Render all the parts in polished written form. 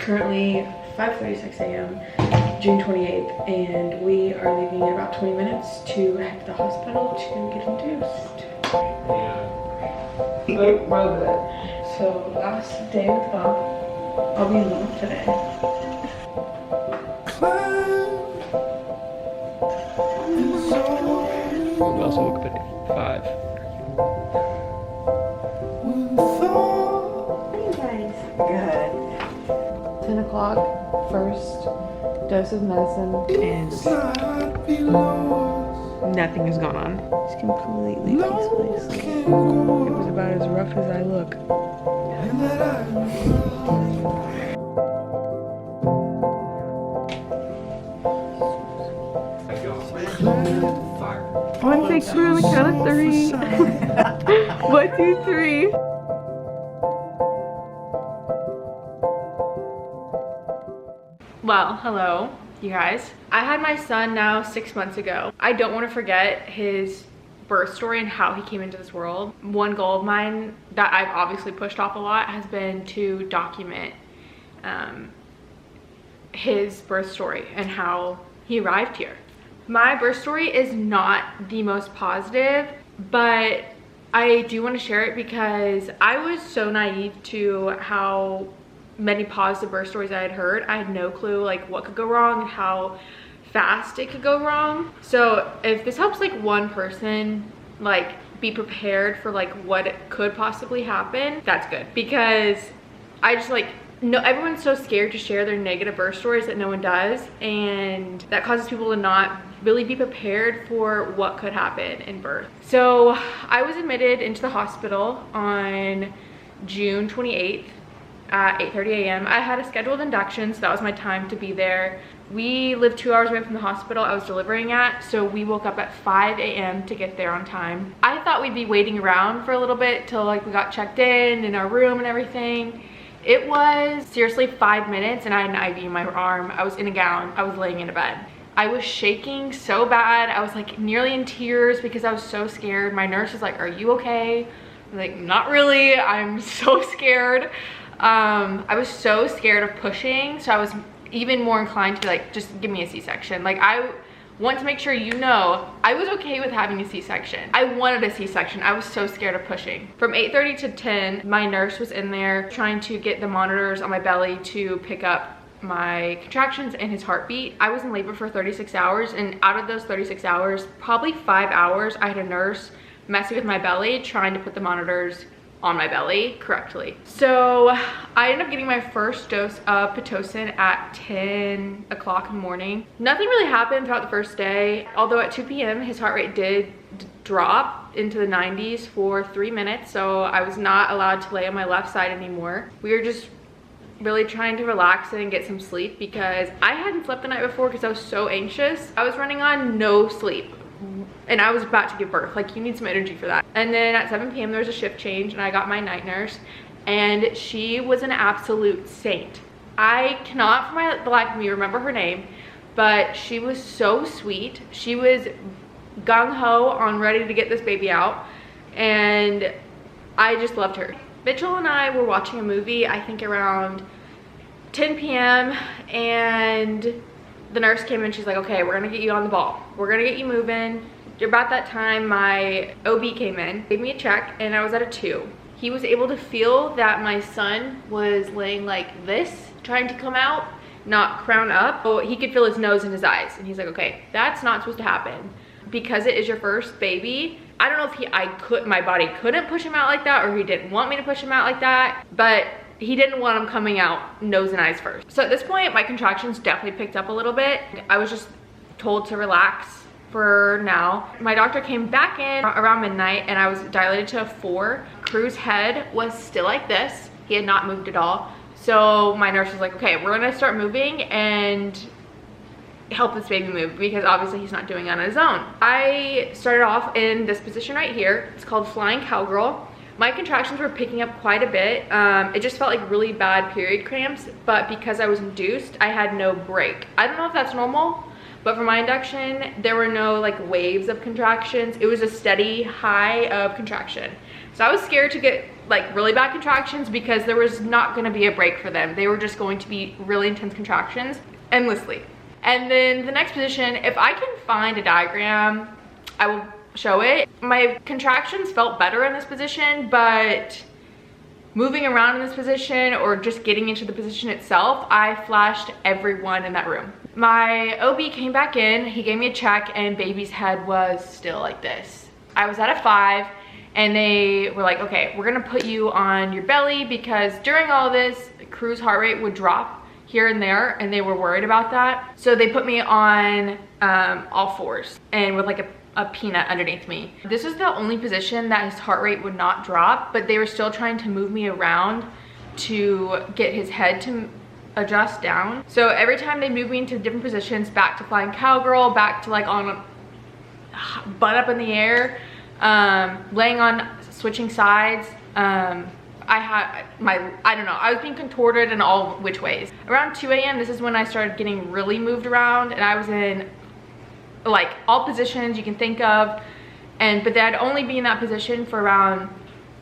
currently 5:36 a.m. June 28th, and we are leaving in about 20 minutes to head to the hospital to get induced. So last day with Bob. I'll be alone today. We also woke up at 5. Hey guys. Good. 10 o'clock, first dose of medicine, and nothing has gone on. It's completely peacefully asleep. It was about as rough as I look. One, take three on the count of 3. 1, 2, 3. Well, hello, you guys. I had my son now 6 months ago. I don't want to forget his birth story and how he came into this world. One goal of mine that I've obviously pushed off a lot has been to document his birth story and how he arrived here. My birth story is not the most positive, but I do want to share it because I was so naive to how many positive birth stories I had heard. I had no clue like what could go wrong and how fast it could go wrong. So if this helps like one person like be prepared for like what it could possibly happen, that's good, because I just like no, everyone's so scared to share their negative birth stories that no one does, and that causes people to not really be prepared for what could happen in birth. So I was admitted into the hospital on June 28th at 8:30 a.m. I had a scheduled induction, so that was my time to be there. We lived 2 hours away from the hospital I was delivering at, so we woke up at 5 a.m. to get there on time. I thought we'd be waiting around for a little bit till like we got checked in our room and everything. It was seriously 5 minutes and I had an IV in my arm. I was in a gown. I was laying in a bed. I was shaking so bad. I was like nearly in tears because I was so scared. My nurse was like, "Are you okay?" I'm like, "Not really. I'm so scared." I was so scared of pushing, so I was even more inclined to be like, just give me a C-section. Like, I want to make sure you know I was okay with having a C-section. I wanted a C-section. I was so scared of pushing. From 8:30 to 10, my nurse was in there trying to get the monitors on my belly to pick up my contractions and his heartbeat. I was in labor for 36 hours, and out of those 36 hours, probably 5 hours, I had a nurse messing with my belly trying to put the monitors on my belly correctly. So I ended up getting my first dose of Pitocin at 10 o'clock in the morning. Nothing really happened throughout the first day, although at 2 p.m. his heart rate did drop into the 90s for 3 minutes, so I was not allowed to lay on my left side anymore. We were just really trying to relax and get some sleep because I hadn't slept the night before because I was so anxious. I was running on no sleep, and I was about to give birth. Like, you need some energy for that. And then at 7 p.m. there was a shift change, and I got my night nurse, and she was an absolute saint. I cannot for the life of me remember her name, but she was so sweet. She was gung-ho on ready to get this baby out, and I just loved her. Mitchell and I were watching a movie, I think around 10 p.m. and the nurse came in. She's like, "Okay, we're gonna get you on the ball. We're gonna get you moving." About that time, my OB came in, gave me a check, and I was at a 2. He was able to feel that my son was laying like this, trying to come out, not crown up. So he could feel his nose and his eyes, and he's like, "Okay, that's not supposed to happen. Because it is your first baby." I don't know if my body couldn't push him out like that, or he didn't want me to push him out like that, but he didn't want him coming out nose and eyes first. So at this point, my contractions definitely picked up a little bit. I was just told to relax for now. My doctor came back in around midnight, and I was dilated to a 4. Crew's head was still like this. He had not moved at all. So my nurse was like, "Okay, we're gonna start moving and help this baby move," because obviously he's not doing it on his own. I started off in this position right here. It's called flying cowgirl. My contractions were picking up quite a bit. It just felt like really bad period cramps, but because I was induced, I had no break. I don't know if that's normal, but for my induction, there were no like waves of contractions. It was a steady high of contraction. So I was scared to get like really bad contractions because there was not going to be a break for them. They were just going to be really intense contractions endlessly. And then the next position, if I can find a diagram, I will show it. My contractions felt better in this position, but moving around in this position or just getting into the position itself, I flashed everyone in that room. My OB came back in, he gave me a check, and baby's head was still like this. I was at a 5, and they were like, okay, we're gonna put you on your belly because during all this, Crew's heart rate would drop here and there, and they were worried about that. So they put me on all 4s and with like a peanut underneath me. This was the only position that his heart rate would not drop, but they were still trying to move me around to get his head to adjust down. So every time they moved me into different positions, back to flying cowgirl, back to like on a butt up in the air, laying on switching sides, I don't know, I was being contorted in all which ways. Around 2 a.m. this is when I started getting really moved around, and I was in like all positions you can think of, but then I'd only be in that position for around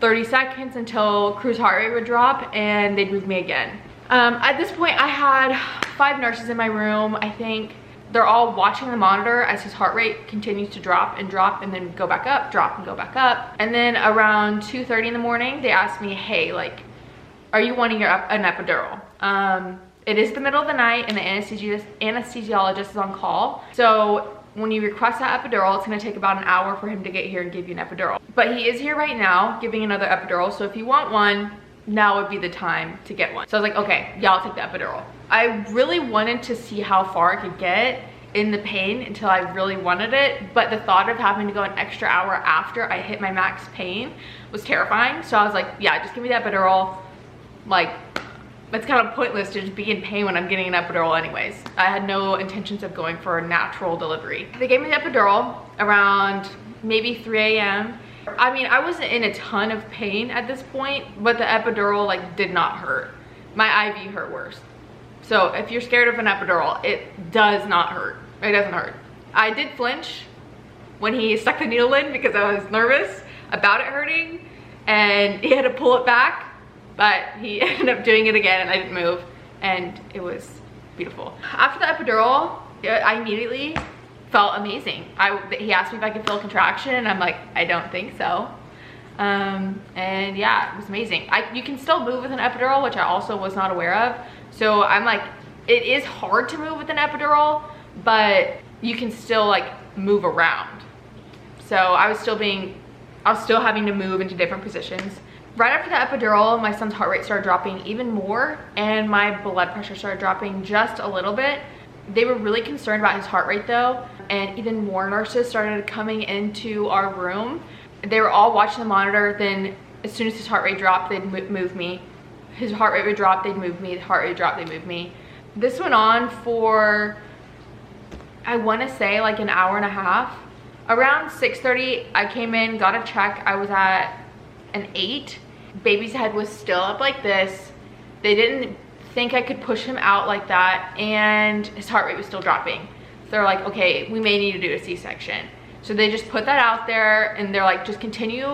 30 seconds until Crew's heart rate would drop and they'd move me again. At this point I had 5 nurses in my room. I think they're all watching the monitor as his heart rate continues to drop and then go back up, drop and go back up. And then around 2:30 in the morning, they asked me, hey, like, are you wanting an epidural? It is the middle of the night and the anesthesiologist is on call. So when you request that epidural, it's gonna take about an hour for him to get here and give you an epidural. But he is here right now giving another epidural. So if you want one, now would be the time to get one. So I was like, okay, yeah, I'll take the epidural. I really wanted to see how far I could get in the pain until I really wanted it, but the thought of having to go an extra hour after I hit my max pain was terrifying. So I was like, yeah, just give me the epidural. Like, it's kind of pointless to just be in pain when I'm getting an epidural anyways. I had no intentions of going for a natural delivery. They gave me the epidural around maybe 3 a.m. I mean, I wasn't in a ton of pain at this point, but the epidural like did not hurt. My IV hurt worse. So if you're scared of an epidural, it does not hurt. It doesn't hurt. I did flinch when he stuck the needle in because I was nervous about it hurting, and he had to pull it back, but he ended up doing it again and I didn't move, and it was beautiful. After the epidural, I immediately felt amazing. He asked me if I could feel a contraction and I'm like, I don't think so. And yeah, it was amazing. You can still move with an epidural, which I also was not aware of. So I'm like, it is hard to move with an epidural, but you can still like move around. So I was still having to move into different positions. Right after the epidural, my son's heart rate started dropping even more and my blood pressure started dropping just a little bit. They were really concerned about his heart rate though, and even more nurses started coming into our room. They were all watching the monitor. Then as soon as his heart rate dropped, they'd move me. His heart rate would drop, they'd move me. The heart rate would drop, they'd move me. This went on for, I want to say like an hour and a half. Around 6:30, I came in, got a check. I was at an 8. Baby's head was still up like this. They didn't think I could push him out like that, and his heart rate was still dropping. So they're like, okay, we may need to do a C-section. So they just put that out there and they're like, just continue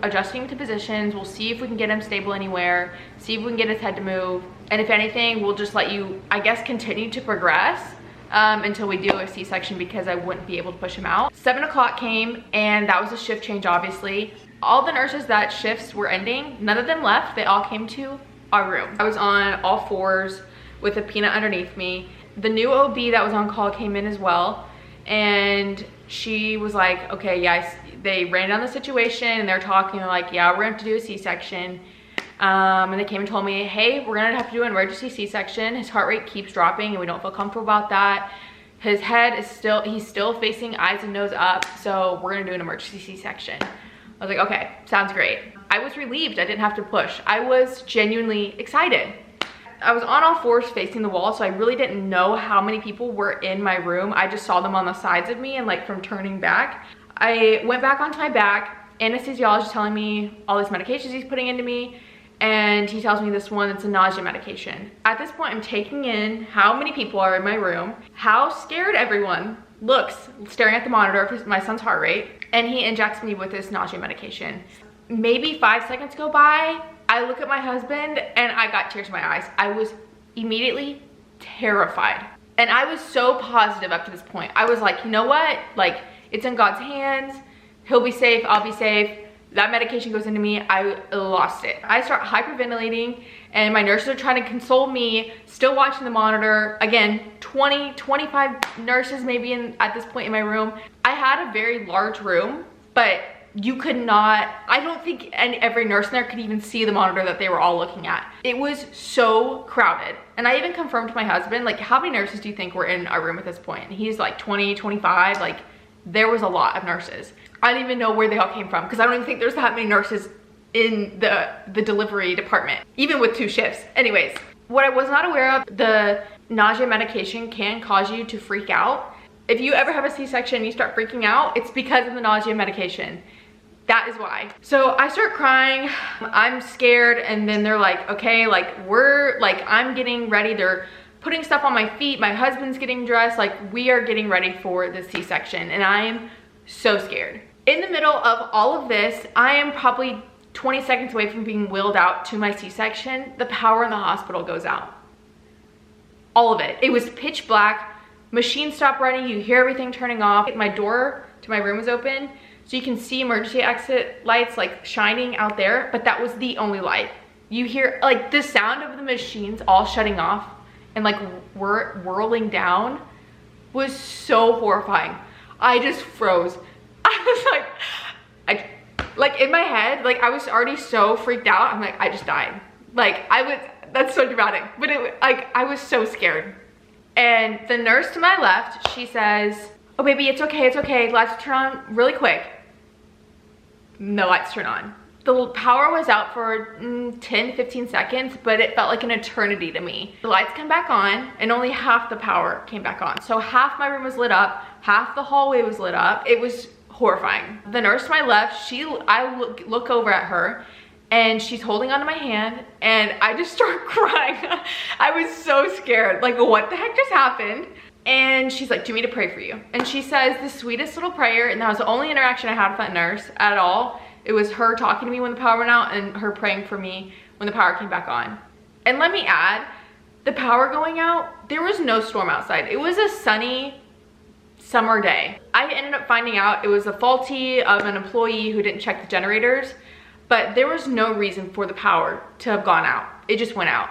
adjusting to positions. We'll see if we can get him stable anywhere, see if we can get his head to move. And if anything, we'll just let you, I guess, continue to progress until we do a C-section because I wouldn't be able to push him out. 7 o'clock came and that was a shift change, obviously. All the nurses that shifts were ending, none of them left. They all came to our room. I was on all 4s with a peanut underneath me. The new OB that was on call came in as well, and she was like, okay, yeah, they ran down the situation and they're talking like, yeah, we're gonna have to do a C-section. And they came and told me, hey, we're gonna have to do an emergency C-section. His heart rate keeps dropping and we don't feel comfortable about that. His head is he's still facing eyes and nose up, so we're gonna do an emergency C-section. I was like, okay, sounds great. I was relieved I didn't have to push. I was genuinely excited. I was on all 4s facing the wall, so I really didn't know how many people were in my room. I just saw them on the sides of me and like from turning back. I went back onto my back. Anesthesiologist telling me all these medications he's putting into me, and he tells me this one, it's a nausea medication. At this point, I'm taking in how many people are in my room, how scared everyone looks staring at the monitor of my son's heart rate, and he injects me with this nausea medication. maybe 5 seconds go by, I look at my husband and I got tears in my eyes. I was immediately terrified. And I was so positive up to this point. I was like, you know what? Like, it's in God's hands. He'll be safe, I'll be safe. That medication goes into me, I lost it. I start hyperventilating and my nurses are trying to console me, still watching the monitor. Again, 20, 25 nurses maybe at this point in my room. I had a very large room, but you could not, I don't think every nurse in there could even see the monitor that they were all looking at. It was so crowded. And I even confirmed to my husband, like, how many nurses do you think were in our room at this point? And he's like 20, 25, like there was a lot of nurses. I don't even know where they all came from because I don't even think there's that many nurses in the delivery department, even with 2 shifts. Anyways, what I was not aware of, the nausea medication can cause you to freak out. If you ever have a C-section and you start freaking out, it's because of the nausea medication. That is why. So I start crying, I'm scared, and then they're like, okay, like I'm getting ready. They're putting stuff on my feet. My husband's getting dressed. Like, we are getting ready for the C-section and I am so scared. In the middle of all of this, I am probably 20 seconds away from being wheeled out to my C-section. The power in the hospital goes out. All of it. It was pitch black. Machines stop running. You hear everything turning off. My door to my room was open, so you can see emergency exit lights like shining out there, but that was the only light. You hear like the sound of the machines all shutting off and like whirling down was so horrifying. I just froze. I was like in my head, like I was already so freaked out. I'm like, I just died. Like that's so dramatic, but I was so scared. And the nurse to my left, she says, oh baby, it's okay, lights turn on really quick. No lights turn on. The power was out for 10-15 seconds, but it felt like an eternity to me. The lights come back on and only half the power came back on. So half my room was lit up, half the hallway was lit up. It was horrifying. The nurse to my left, I look over at her and she's holding onto my hand and I just start crying. I was so scared. Like, what the heck just happened? And she's like, do you want me to pray for you? And she says the sweetest little prayer, and that was the only interaction I had with that nurse at all. It was her talking to me when the power went out and her praying for me when the power came back on. And let me add, the power going out, there was no storm outside. It was a sunny summer day. I ended up finding out it was a faulty of an employee who didn't check the generators, but there was no reason for the power to have gone out. It just went out.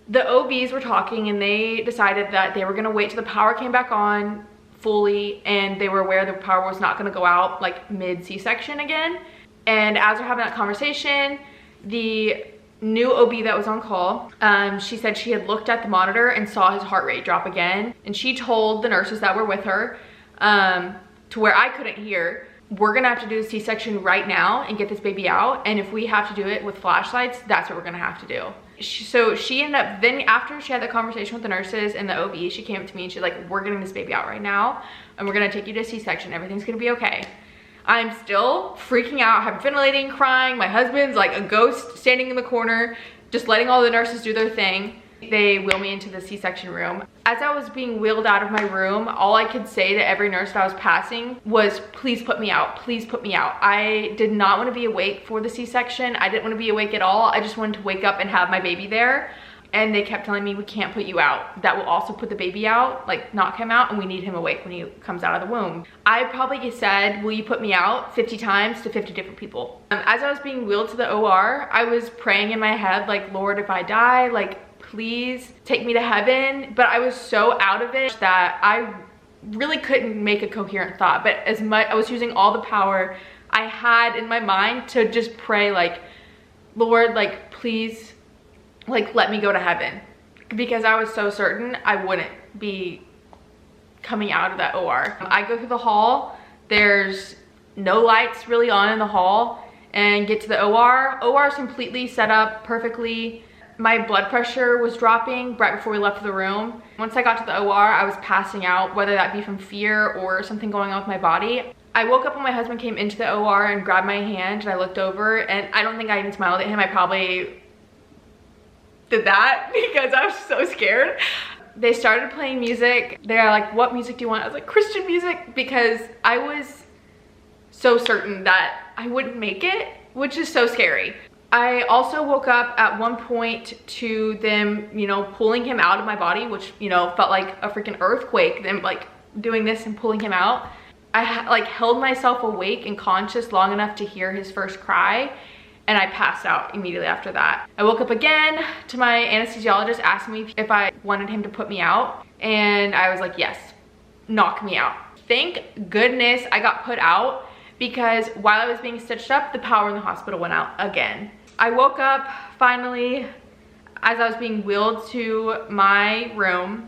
The OBs were talking and they decided that they were gonna wait till the power came back on fully, and they were aware the power was not gonna go out like mid C-section again. And as we're having that conversation, the new OB that was on call, she said she had looked at the monitor and saw his heart rate drop again. And she told the nurses that were with her, to where I couldn't hear, we're gonna have to do the C-section right now and get this baby out. And if we have to do it with flashlights, that's what we're gonna have to do. So she ended up, then after she had the conversation with the nurses and the OB, she came up to me and she's like, we're getting this baby out right now and we're gonna take you to C-section. Everything's gonna be okay. I'm still freaking out, hyperventilating, crying. My husband's like a ghost standing in the corner, just letting all the nurses do their thing. They wheel me into the C-section room. As I was being wheeled out of my room, all I could say to every nurse that I was passing was, please put me out, please put me out. I did not want to be awake for the C-section. I didn't want to be awake at all. I just wanted to wake up and have my baby there. And they kept telling me, we can't put you out. That will also put the baby out, like knock him out, and we need him awake when he comes out of the womb. I probably said, will you put me out 50 times to 50 different people. As I was being wheeled to the OR, I was praying in my head, like, Lord, if I die, like, please take me to heaven. But I was so out of it that I really couldn't make a coherent thought. But as much, I was using all the power I had in my mind to just pray, like, Lord, like, please, like, let me go to heaven, because I was so certain I wouldn't be coming out of that OR. I go through the hall, there's no lights really on in the hall, and get to the OR. OR is completely set up perfectly. My blood pressure was dropping right before we left the room. Once I got to the OR, I was passing out, whether that be from fear or something going on with my body. I woke up when my husband came into the OR and grabbed my hand, and I looked over, and I don't think I even smiled at him. I probably did that because I was so scared. They started playing music. They're like, what music do you want? I was like, Christian music, because I was so certain that I wouldn't make it. which is so scary. I also woke up at one point to them, you know, pulling him out of my body, which, you know, felt like a freaking earthquake, them like doing this and pulling him out. I like held myself awake and conscious long enough to hear his first cry, and I passed out immediately after that. I woke up again to my anesthesiologist asking me if I wanted him to put me out, and I was like, yes, knock me out. Thank goodness I got put out, because while I was being stitched up, the power in the hospital went out again. I woke up finally as I was being wheeled to my room,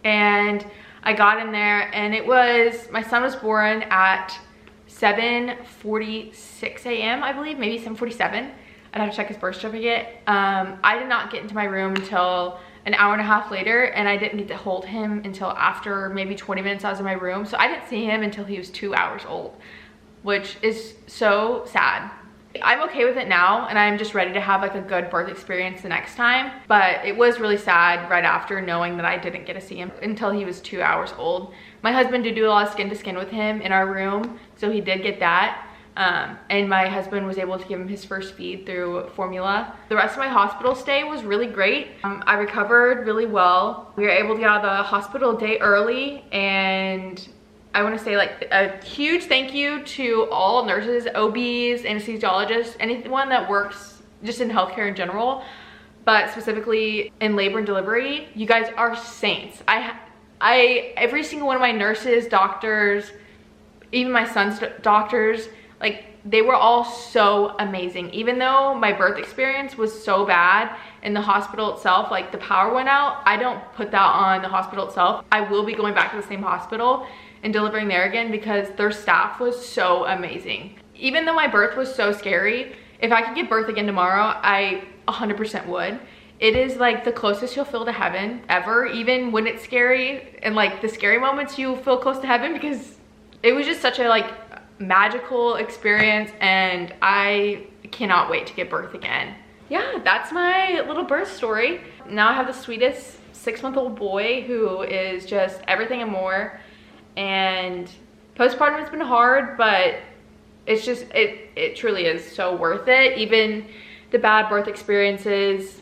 and I got in there, and my son was born at 7:46 a.m. I believe, maybe 7:47. I'd have to check his birth certificate. I did not get into my room until an hour and a half later, and I didn't get to hold him until after maybe 20 minutes I was in my room. So I didn't see him until he was 2 hours old, which is so sad. I'm okay with it now, and I'm just ready to have like a good birth experience the next time. But it was really sad right after, knowing that I didn't get to see him until he was 2 hours old. My husband did do a lot of skin to skin with him in our room, so he did get that. And my husband was able to give him his first feed through formula. The rest of my hospital stay was really great. I recovered really well. We were able to get out of the hospital a day early, and I want to say like a huge thank you to all nurses, OBs, anesthesiologists, anyone that works just in healthcare in general, but specifically in labor and delivery. You guys are saints. Every single one of my nurses, doctors, even my son's doctors, like they were all so amazing. Even though my birth experience was so bad in the hospital itself, like the power went out, I don't put that on the hospital itself. I will be going back to the same hospital and delivering there again, because their staff was so amazing. Even though my birth was so scary, if I could give birth again tomorrow, I 100% would. It is like the closest you'll feel to heaven ever, even when it's scary, and like the scary moments you feel close to heaven, because it was just such a like magical experience, and I cannot wait to give birth again. Yeah, that's my little birth story. Now I have the sweetest 6-month-old boy who is just everything and more. And postpartum has been hard, but it's just, it truly is so worth it. Even the bad birth experiences,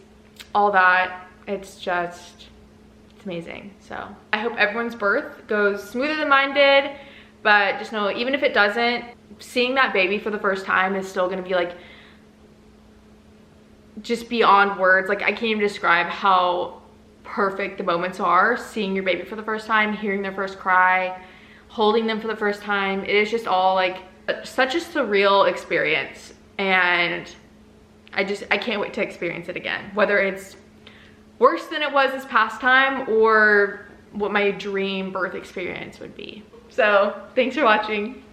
all that, it's amazing. So I hope everyone's birth goes smoother than mine did, but just know, even if it doesn't, seeing that baby for the first time is still gonna be like, just beyond words. Like I can't even describe how perfect the moments are, seeing your baby for the first time, hearing their first cry, holding them for the first time. It is just all like such a surreal experience, and I can't wait to experience it again, whether it's worse than it was this past time or what my dream birth experience would be. So thanks for watching.